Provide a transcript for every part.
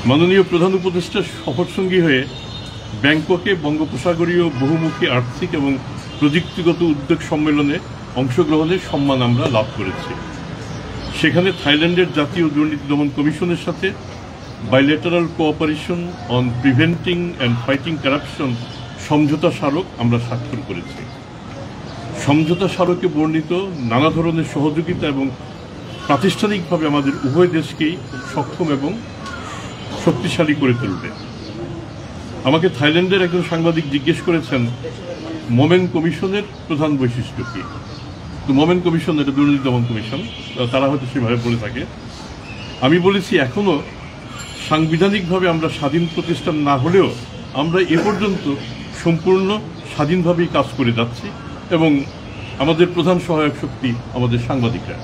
মাননীয় প্রধান উপদেষ্টার সফরসঙ্গী হয়ে ব্যাংককে বঙ্গোপসাগরীয় বহুমুখী আর্থিক এবং প্রযুক্তিগত উদ্যোগ সম্মেলনে অংশগ্রহণের সম্মান আমরা লাভ করেছি। সেখানে থাইল্যান্ডের জাতীয় দুর্নীতি দমন কমিশনের সাথে bilateral cooperation on preventing and fighting corruption সমঝোতা স্মারক আমরা স্বাক্ষর করেছি। সমঝোতা স্মারকে বর্ণিত নানা ধরনের সহযোগিতা এবং প্রাতিষ্ঠানিকভাবে আমাদের উভয় দেশকেই সক্ষম এবং শক্তিশালী করে তুলবে। আমাকে থাইল্যান্ডের একজন সাংবাদিক জিজ্ঞেস করেছেন মোমেন কমিশনের প্রধান বৈশিষ্ট্য কী। তো মোমেন কমিশন এটা দুর্নীতি দমন কমিশন, তারা হয়তো সেভাবে বলে থাকে। আমি বলেছি এখনও সাংবিধানিকভাবে আমরা স্বাধীন প্রতিষ্ঠান না হলেও আমরা এ পর্যন্ত সম্পূর্ণ স্বাধীনভাবেই কাজ করে যাচ্ছি এবং আমাদের প্রধান সহায়ক শক্তি আমাদের সাংবাদিকরা।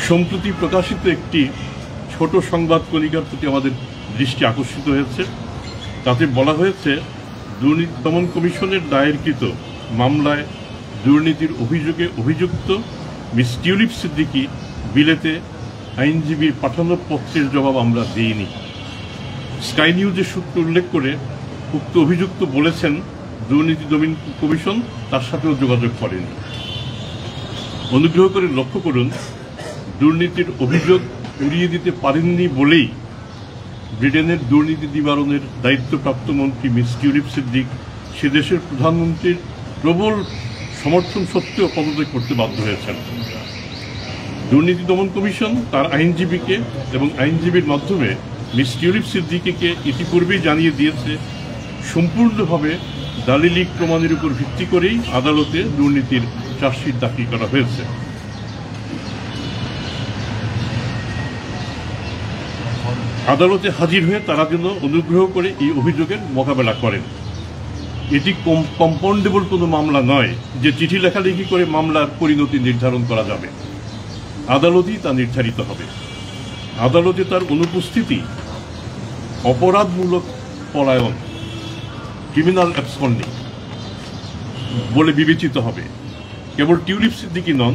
সম্প্রতি প্রকাশিত একটি ছোট সংবাদ কণিকার প্রতি আমাদের দৃষ্টি আকর্ষিত হয়েছে। তাতে বলা হয়েছে দুর্নীতি দমন কমিশনের দায়েরকৃত মামলায় দুর্নীতির অভিযোগে অভিযুক্ত মিস টিউলিপ সিদ্দিকী বিলেতে আইনজীবীর পাঠানো পত্রের জবাব আমরা দিইনি। স্কাই নিউজের সূত্র উল্লেখ করে উক্ত অভিযুক্ত বলেছেন দুর্নীতি দমন কমিশন তার সাথেও যোগাযোগ করেনি। অনুগ্রহ করে লক্ষ্য করুন, দুর্নীতির অভিযোগ উড়িয়ে দিতে পারেননি বলেই ব্রিটেনের দুর্নীতি নিবারণের দায়িত্বপ্রাপ্ত মন্ত্রী মিস টিউলিপ সিদ্দিক সে দেশের প্রধানমন্ত্রীর প্রবল সমর্থন সত্ত্বেও পদত্যাগ করতে বাধ্য হয়েছেন। দুর্নীতি দমন কমিশন তার আইনজীবীকে এবং আইনজীবীর মাধ্যমে মিস টিউলিপ সিদ্দিকীকে ইতিপূর্বেই জানিয়ে দিয়েছে সম্পূর্ণভাবে দালিলিক প্রমাণের উপর ভিত্তি করেই আদালতে দুর্নীতির চার্জশিট দাখিল করা হয়েছে। আদালতে হাজির হয়ে তারা যেন অনুগ্রহ করে এই অভিযোগের মোকাবেলা করেন। এটি কম্পাউন্ডেবল কোনো মামলা নয় যে চিঠি লেখালেখি করে মামলার পরিণতি নির্ধারণ করা যাবে। আদালতই তা নির্ধারিত হবে। আদালতে তার অনুপস্থিতি অপরাধমূলক পলায়ন, ক্রিমিনাল অ্যাবসকন্ডিং বলে বিবেচিত হবে। কেবল টিউলিপ সিদ্দিকী নন,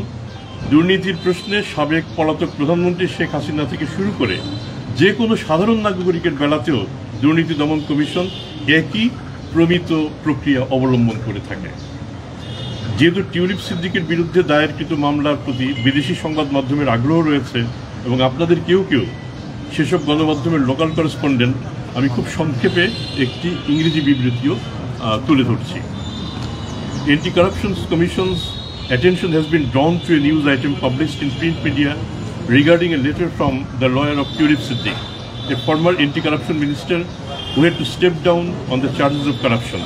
দুর্নীতির প্রশ্নে সাবেক পলাতক প্রধানমন্ত্রী শেখ হাসিনা থেকে শুরু করে যে কোনো সাধারণ নাগরিকের বেলাতেও দুর্নীতি দমন কমিশন একই প্রমিত প্রক্রিয়া অবলম্বন করে থাকে। যেহেতু টিউলিপ সিদ্দিকের বিরুদ্ধে দায়েরকৃত মামলার প্রতি বিদেশি সংবাদ মাধ্যমের আগ্রহ রয়েছে এবং আপনাদের কেউ কেউ সেসব গণমাধ্যমের লোকাল করেসপন্ডেন্ট, আমি খুব সংক্ষেপে একটি ইংরেজি বিবৃতিও তুলে ধরছি। Anti-Corruption Commission's attention has been drawn to a news item published in print media regarding a letter from the lawyer of Tulip Siddiq, a former anti-corruption minister who had to step down on the charges of corruption.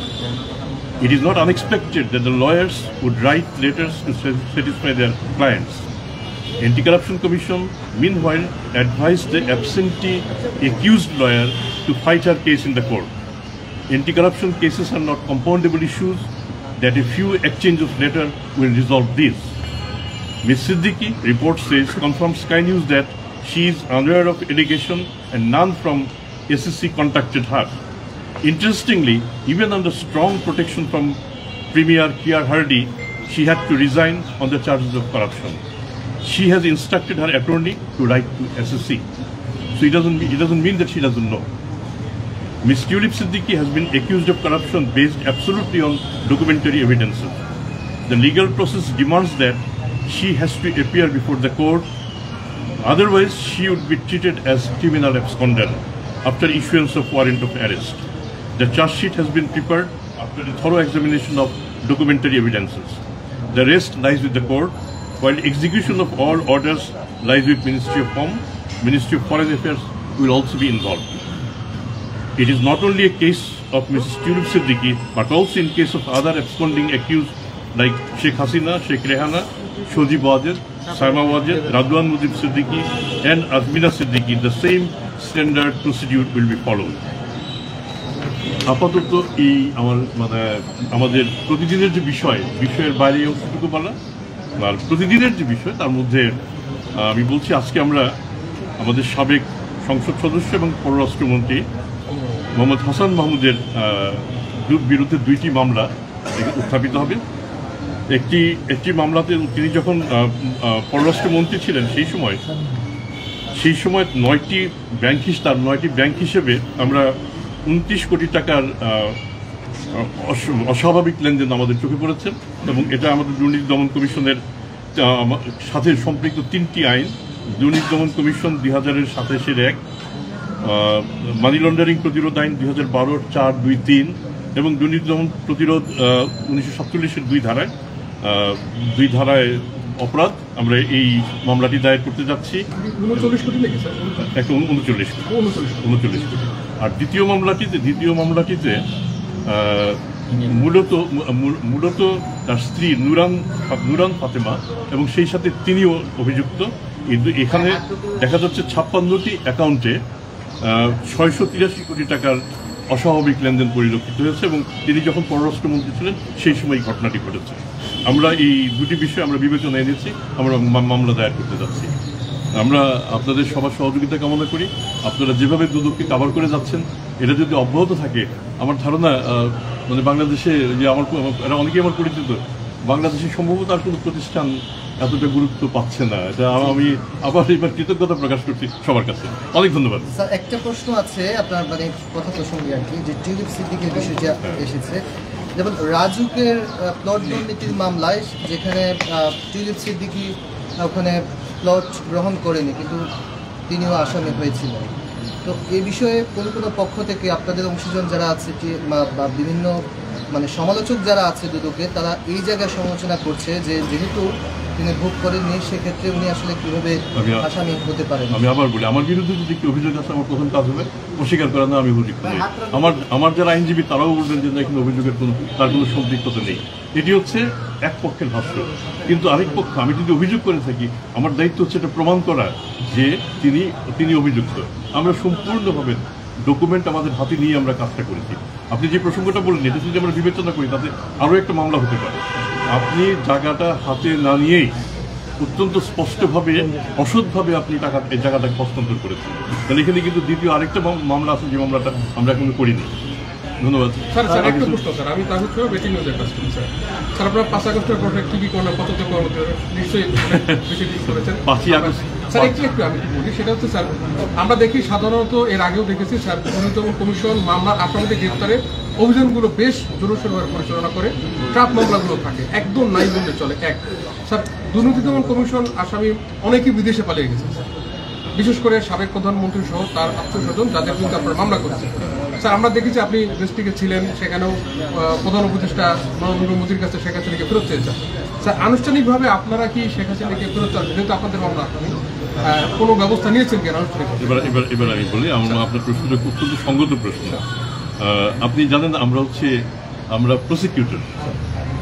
It is not unexpected that the lawyers would write letters to satisfy their clients. Anti-Corruption Commission, meanwhile, advised the absentee accused lawyer to fight her case in the court. Anti-corruption cases are not compoundable issues that a few exchange of letters will resolve this. Ms. Siddiqui, report says, confirmed Sky News that she is unaware of allegation and none from SSC contacted her. Interestingly, even under strong protection from Premier Kier Hardy, she had to resign on the charges of corruption. She has instructed her attorney to write to SSC. So it doesn't mean that she doesn't know. Ms. Tulip Siddiqui has been accused of corruption based absolutely on documentary evidences. The legal process demands that she has to appear before the court, otherwise she would be treated as criminal absconder after issuance of warrant of arrest. The charge sheet has been prepared after a thorough examination of documentary evidences. The rest lies with the court, while execution of all orders lies with Ministry of Home. Ministry of Foreign Affairs will also be involved. It is not only a case of Mrs. Tulip Siddiqui, but also in case of other absconding accused like Sheikh Hasina, Sheikh Rehana, Shoji Wajed, Saima Wajed, Radwan Mujib Siddiqui, and Azmina Siddiqui. The same standard procedure will be followed. আপাতত এই আমাদের প্রতিদিনের যে বিষয়ের বাইরে অংশটুকু বলা আর প্রতিদিনের যে বিষয় তার মধ্যে আমি বলছি, আজকে আমরা আমাদের সাবেক সংসদ সদস্য এবং পররাষ্ট্রমন্ত্রী মোহাম্মদ হাসান মাহমুদের বিরুদ্ধে দুইটি মামলা উত্থাপিত হবে। একটি মামলাতে তিনি যখন পররাষ্ট্রমন্ত্রী ছিলেন সেই সময় সেই সময় 9টি ব্যাংক হিসেবে আমরা 29 কোটি টাকার অস্বাভাবিক লেনদেন আমাদের চোখে পড়েছে, এবং এটা আমাদের দুর্নীতি দমন কমিশনের সাথে সম্পৃক্ত 3টি আইন, দুর্নীতি দমন কমিশন 2027-1, মানি লন্ডারিং প্রতিরোধ আইন 2012-4-2-3 এবং দুর্নীতি দমন প্রতিরোধ 1947-এর 2 ধারায় অপরাধ। আমরা এই মামলাটি দায়ের করতে যাচ্ছি। 39 কোটি নাকি স্যার? 39 কোটি। আর দ্বিতীয় মামলাটিতে মূলত তার স্ত্রী নুরান ফাতেমা এবং সেই সাথে তিনিও অভিযুক্ত। কিন্তু এখানে দেখা যাচ্ছে 56টি অ্যাকাউন্টে 683 কোটি টাকার অস্বাভাবিক লেনদেন পরিলক্ষিত হয়েছে, এবং তিনি যখন পররাষ্ট্রমন্ত্রী ছিলেন সেই সময় এই ঘটনাটি ঘটেছে। আমরা এই দুটি বিষয় আমরা বিবেচনায় এনেছি, আমরা মামলা দায়ের করতে যাচ্ছি। আমরা আপনাদের সবার সহযোগিতা কামনা করি। আপনারা যেভাবে দুদককে কাভার করে যাচ্ছেন, এটা যদি অব্যাহত থাকে, আমার ধারণা মানে বাংলাদেশে যে এরা অনেকেই আমার পরিচিত, বাংলাদেশে সম্ভবত আর কোনো প্রতিষ্ঠান এতটা গুরুত্ব পাচ্ছে না। এটা আমি আবার এবার কৃতজ্ঞতা প্রকাশ করছি সবার কাছে। অনেক ধন্যবাদ। স্যার, একটা প্রশ্ন আছে আপনার মানে কথা প্রসঙ্গে আর কি, যে টিউলিপ সিদ্দিকের বিষয়টা এসেছে। যেমন রাজুকের প্লট দুর্নীতির মামলায় যেখানে টিউলিপ সিদ্দিকি ওখানে প্লট গ্রহণ করেনি, কিন্তু তিনিও আসামি হয়েছিলেন। তো এই বিষয়ে কোনো পক্ষ থেকে আপনাদের অংশীজন যারা আছে বা বিভিন্ন মানে সমালোচক যারা আছে দুদকে, তারা এই জায়গায় সমালোচনা করছে যে যেহেতু তিনি ভোগ করেননি, সেক্ষেত্রে উনি আসলে কিভাবে আসামি হতে পারেন। আমি আবার বলি, আমার বিরুদ্ধে যদি কি অভিযোগ আছে, আমার প্রথম কাজ হবে অস্বীকার করা না আমি অভিযোগ করি। আমার যারা আইনজীবী তারাও বলবেন যে এখানে অভিযোগের তার কোনো সম্পৃক্ততা নেই। এটি হচ্ছে এক পক্ষের ভাষ্য, কিন্তু আরেক পক্ষ, আমি যদি অভিযোগ করে থাকি, আমার দায়িত্ব হচ্ছে এটা প্রমাণ করা যে তিনি অভিযুক্ত। আমরা সম্পূর্ণভাবে ডকুমেন্ট আমাদের হাতে নিয়ে আমরা কাজটা করেছি। আপনি যে প্রসঙ্গটা বললেন, এটা যদি আমরা বিবেচনা করি, তাতে আরও একটা মামলা হতে পারে। আপনি জায়গাটা হাতে না নিয়েই অত্যন্ত স্পষ্টভাবে অসৎভাবে আপনি এই জায়গাটাকে হস্তান্তর করেছেন, তাহলে এখানে কিন্তু দ্বিতীয় আরেকটা মামলা আছে, যে মামলাটা আমরা এখনো করিনি। ধন্যবাদ স্যার। একটা প্রশ্ন স্যার, আমি তার হচ্ছে বেটিং নিউজের কাজ করি স্যার। স্যার, আপনার 5 আগস্টের পরে কি করলেন, কতটা নিশ্চয়ই বেশি দিন করেছেন। 5ই আগস্ট স্যার একটু আমি কি বলি, সেটা হচ্ছে স্যার, আমরা দেখি সাধারণত এর আগেও দেখেছি স্যার, দুর্নীতি দমন কমিশন মামলার আসামিদের গ্রেপ্তারে অভিযানগুলো বেশ জোরসোরভাবে পরিচালনা করে। ট্রাপ মামলাগুলো থাকে একদম নাই বললে চলে। স্যার, দুর্নীতি দমন কমিশন আসামি অনেকেই বিদেশে পালিয়ে গেছে স্যার, বিশেষ করে সাবেক প্রধানমন্ত্রী সহ তার আত্মীয়স্বজন, যাদের বিরুদ্ধে আপনারা মামলা করেছেন। স্যার, আমরা দেখেছি আপনি ডিস্ট্রিক্টে ছিলেন, সেখানেও প্রধান উপদেষ্টা নরেন্দ্র মোদীর কাছে শেখ হাসিনাকে ফেরত চেয়েছেন। স্যার, আনুষ্ঠানিকভাবে আপনারা কি শেখ হাসিনাকে ফেরত চান, যেহেতু আপনাদের মামলা কোনো ব্যবস্থা নিয়েছেন কিনা আনুষ্ঠানিক? এবার আমি বলি, আপনার প্রশ্নটা অত্যন্ত সঙ্গত প্রশ্ন। আপনি জানেন আমরা প্রসিকিউটর,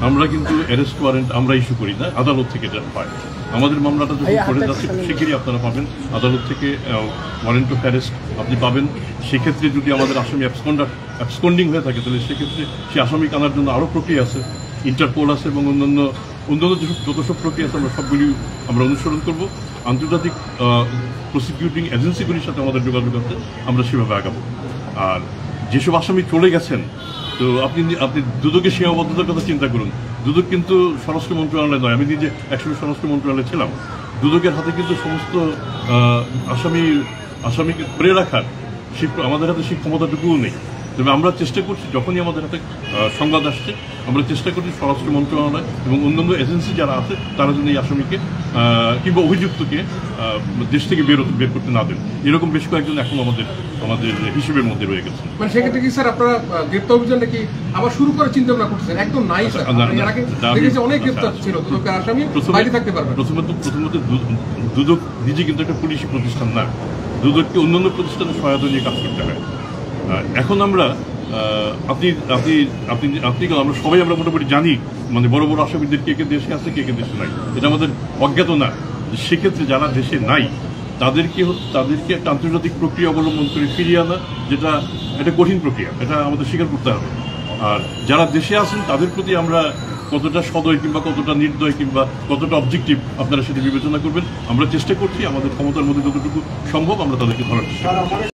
আমরা কিন্তু অ্যারেস্ট ওয়ারেন্ট আমরা ইস্যু করি না, আদালত থেকে যা পাই। আমাদের মামলাটা যখন করে যাচ্ছে শিগগিরই আপনারা পাবেন আদালত থেকে ওয়ারেন্ট অফ অ্যারেস্ট আপনি পাবেন। সেক্ষেত্রে যদি আমাদের আসামি অ্যাবসকন্ডিং হয়ে থাকে, তাহলে সেক্ষেত্রে সেই আসামি আনার জন্য আরও প্রক্রিয়া আছে, ইন্টারপোল আছে এবং অন্যান্য যত সব প্রক্রিয়া আছে, আমরা সবগুলি আমরা অনুসরণ করব। আন্তর্জাতিক প্রসিকিউটিং এজেন্সিগুলির সাথে আমাদের যোগাযোগ আছে, আমরা সেভাবে আগাবো। আর যেসব আসামি চলে গেছেন, তো আপনি দুদকের সীমাবদ্ধতার কথা চিন্তা করুন। দুদক কিন্তু স্বরাষ্ট্র মন্ত্রণালয় নয়, আমি নিজে একসময় স্বরাষ্ট্র মন্ত্রণালয়ে ছিলাম। দুদকের হাতে কিন্তু সমস্ত আসামিকে ধরে রাখার আমাদের হাতে সেই ক্ষমতাটুকুও নেই। তবে আমরা চেষ্টা করছি, যখনই আমাদের হাতে সংবাদ আসছে, আমরা চেষ্টা করছি স্বরাষ্ট্র মন্ত্রণালয় এবং অন্যান্য এজেন্সি যারা আছে, তারা যেন এই আসামিকে কিংবা অভিযুক্তকে দেশ থেকে বের করতে না দেন। এরকম বেশ কয়েকজন এখন আমাদের হিসেবের মধ্যে রয়ে গেছে। মানে সেক্ষেত্রে কি স্যার আপনারা গ্রেপ্তার অভিযানটা কি আবার শুরু করার চিন্তা ভাবনা করতেছেন? একদম নাই স্যার, অনেক গ্রেপ্তার ছিল, দুদকের আসামি বাইরে থাকতে পারবে। প্রথমত দুদক নিজে কিন্তু একটা পুলিশি প্রতিষ্ঠান না, দুদককে অন্যান্য প্রতিষ্ঠানের সহায়তা নিয়ে কাজ করতে হয়। এখন আমরা আমরা সবাই মোটামুটি জানি, মানে বড় বড় আসামিদের কে দেশে আছে, কে দেশে নাই, এটা আমাদের অজ্ঞাত না। সেক্ষেত্রে যারা দেশে নাই, তাদেরকে একটা আন্তর্জাতিক প্রক্রিয়া অবলম্বন করে ফিরিয়ে আনা, যেটা একটা কঠিন প্রক্রিয়া, এটা আমাদের স্বীকার করতে হবে। আর যারা দেশে আছেন, তাদের প্রতি আমরা কতটা সদয় কিংবা কতটা নির্দয় কিংবা কতটা অবজেক্টিভ, আপনারা সেটা বিবেচনা করবেন। আমরা চেষ্টা করছি আমাদের ক্ষমতার মধ্যে যতটুকু সম্ভব আমরা তাদেরকে ধরার চেষ্টা করছি।